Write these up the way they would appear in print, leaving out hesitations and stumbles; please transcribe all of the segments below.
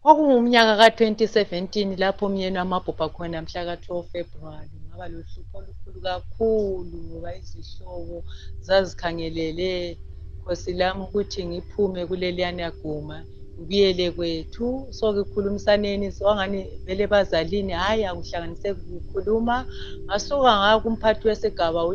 Kwakungumnyaka ka-2017 lapho umyeni wamabhubha khona mhla ka-12 February. Ngaba lohlupho olukhulu kakhulu ngoba izihlobo zazikhangelele Nkosi lami ukuthi ngiphume kuleliyana guma ngibuyele kwethu. So-ke wangani vele bazalini hhayi akuhlanganiseki kukhuluma. Ngasuka ngaya kumphathi wesigaba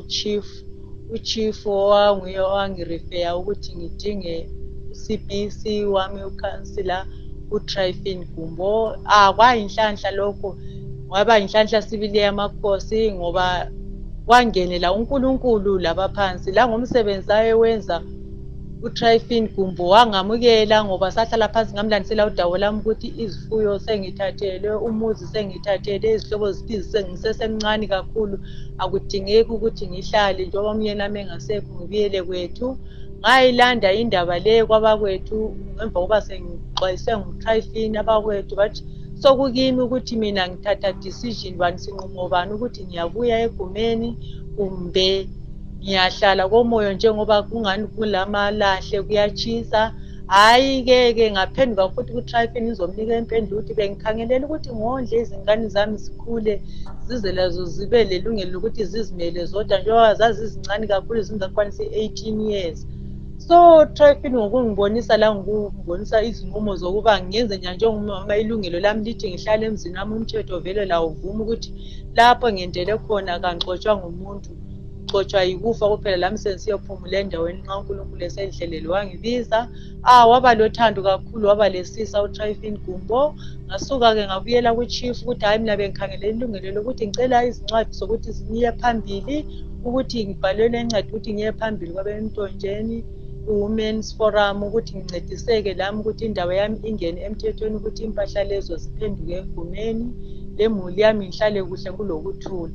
uchief owanguye owangirifeya ukuthi ngidinge u-CBC wami ukhansila uTryphon Gumbo. Kwayinhlanhla lokho, kwaba yinhlanhla sibili yamakhosi ngoba wangenela uNkulunkulu laba phansi la ngomsebenzi ayewenza. uTryphon Gumbo wangamukela ngoba sahlala phansi ngamlandisela udaba lami ukuthi izifuyo sengithathele, umuzi sengithathele, izihlobo zithi ngisesemncane kakhulu akudingeki ukuthi ngihlale njengoba umyeni nami engasekho ngibuyele kwethu. Ngayilanda indaba le kwabakwethu ngemva kokuba sengixwayiswe nguTryphon. Abakwethu bathi sokukimi ukuthi mina ngithatha decision bani, sinqumo bani ukuthi ngiyabuya egumeni kumbe ngiyahlala komoyo njengoba kungani kulamalahle kuyachisa. Hhayi-ke ngaphenduka futhi kuTryphon ngizomnika impendulo ukuthi bengikhangelela ukuthi ngondle izingane zami zikhule zize lazo zibe lelungelo lokuthi zizimele zodwa njengoba zazizincane kakhulu zingakwanisi 18 years. So Tryphon ngokungibonisa la ngibonisa izinqumo zokuba ngenze njengomama ilungelo lami lithi ngihlale emzini wami. Umthetho vele lawo uvuma ukuthi lapho ngendele khona kangixotshwa ngumuntu, ngixotshwa yikufa kuphela. Lami sensiyophumula endaweni nxa uNkulunkulu esengihlelele wangibiza. Waba lothando kakhulu, waba lesisa uTryphon Gumbo. Ngasuka-ke ngabuyela kuchief ukuthi hhayi mina bengikhangele ilungelo lokuthi ngicela izincwadi zokuthi ngiye phambili, ukuthi ngibhalelwe incwadi ukuthi ngiye phambili kwabeNtonjeni Women's Forum ukuthi ngincediseke lami ukuthi indaba yami ingene emthethweni, ukuthi impahla lezo ziphenduke egumeni, lemuli yami ngihlale kuhle kulokuthula.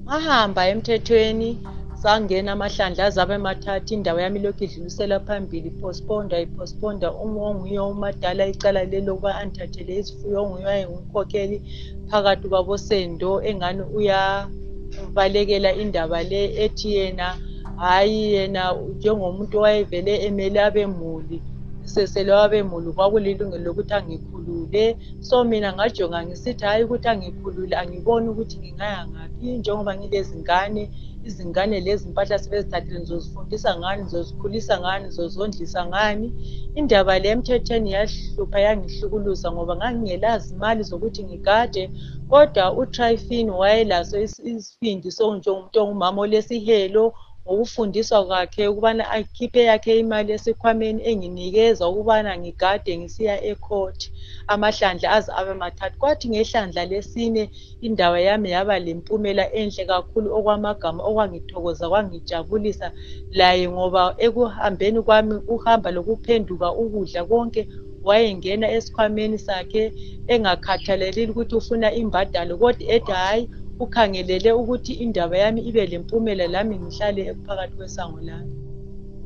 Ngahamba emthethweni, sangena amahlandla azabe mathathu, indaba yami lokhu idlulisela phambili, iphostponda onguye umadala icala lelo lokuba andithathele izifuyo, onguye wayengumkhokheli phakathi kwabosendo engani uyabalekela indaba le, ethi yena hhayi yena njengomuntu owayevele emele abemuli, sesele wabemuli kwakulilungelo lokuthi angikhulule. So mina ngajonga ngisithi hhayi ukuthi angikhulule, angiboni ukuthi ngingaya ngaphi njengoba ngilezingane. Izingane lezi impahla sebezithathile, ngizozifundisa ngani, ngizozikhulisa ngani, ngizozondlisa ngani. Indaba le emthethweni yahlupha, yangihlukuluza ngoba ngangingelazi imali zokuthi ngigade. Kodwa uTryphon wayelaso isibindi njengomuntu ongumama olesihelo, ngokufundiswa kwakhe ukubana akhiphe yakhe imali esikhwameni enginikeza ukubana ngigade ngisiya ecourt. Amahlandla aze abe mathathu. Kwathi ngehlandla lesine indaba yami yaba lempumela enhle kakhulu okwamagama, okwangithokoza kwangijabulisa laye ngoba ekuhambeni kwami uhamba lokuphenduka ukudla konke wayengena esikhwameni sakhe engakhathaleli ukuthi ufuna imbadalo, kodwa ethi hhayi ukhangelele ukuthi indaba yami ibe lempumela lami ngihlale phakathi kwesango lami.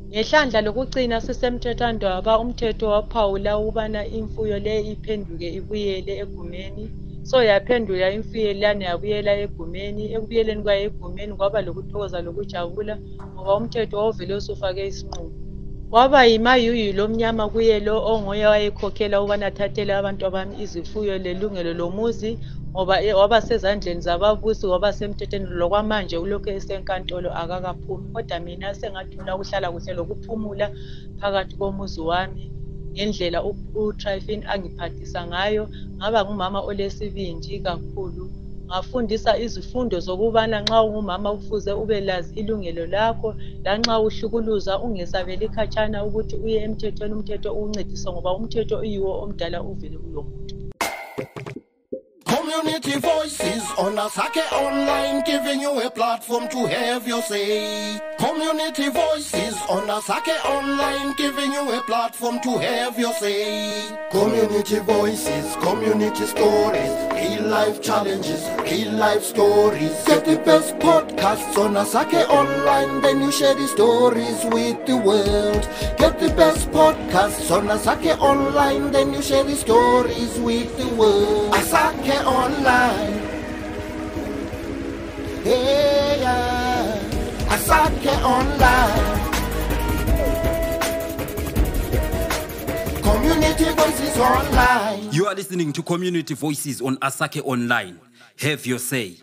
Ngehlandla lokucina sisemthethwandaba, umthetho waphawula ukubana imfuyo le iphenduke ibuyele egumeni. So yaphendula imfuyo lana yabuyela egumeni. Ekubuyeleni kwayo egumeni kwaba lokuthokoza lokujabula ngoba umthetho wawuvele usufake isinqumo. Kwaba yimayuyu lomnyama kuye lo onguye wayekhokhela ukubana athathele abantu abami izifuyo lelungelo lomuzi, ngoba waba sezandleni zababusi, waba semthethweni lokwamanje ulokhu esenkantolo akakaphumi. Kodwa mina sengathula ukuhlala kuhle lokuphumula phakathi komuzi wami ngendlela uTryphon angiphathisa ngayo. Ngaba ngumama olesibindi kakhulu, ngafundisa izifundo zokubana nxa ungumama kufuze ube lazi ilungelo lakho, lanxa uhlukuluza ungesabeli khatshana ukuthi uye emthethweni, umthetho ukuncedisa ngoba umthetho uyiwo omdala uvele kulo muntu. Community Voices on Asake Online, giving you a platform to have your say. Community Voices on Asake Online, giving you a platform to have your say. Community Voices, community stories, real life challenges, real life stories. Get the best podcasts on Asake Online, then you share the stories with the world. Get the best podcasts on Asake Online, then you share the stories with the world. Asake Online, hey, yeah. Asake Online. Community Voices Online. You are listening to Community Voices on Asake Online. Have your say.